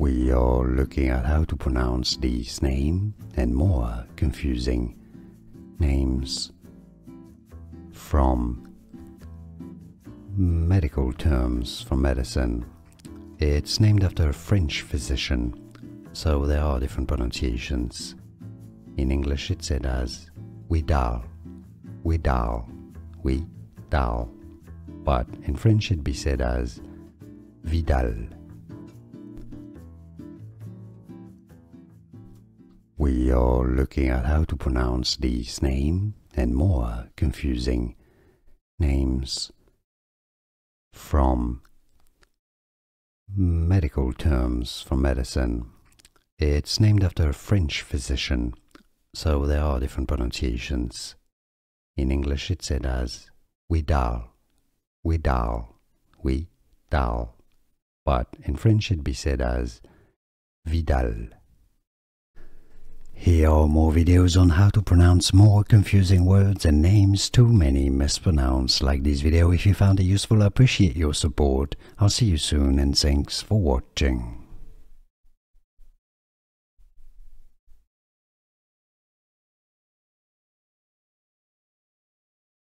We are looking at how to pronounce these name and more confusing names from medical terms for medicine. It's named after a French physician, so there are different pronunciations. In English it's said as Widal, Widal, Widal, but in French it'd be said as Vidal. We are looking at how to pronounce these name and more confusing names from medical terms for medicine. It's named after a French physician, so there are different pronunciations. In English it's said as Widal, Widal, Widal, but in French it'd be said as Vidal. Here are more videos on how to pronounce more confusing words and names too many mispronounced. Like this video if you found it useful. I appreciate your support. I'll see you soon and thanks for watching.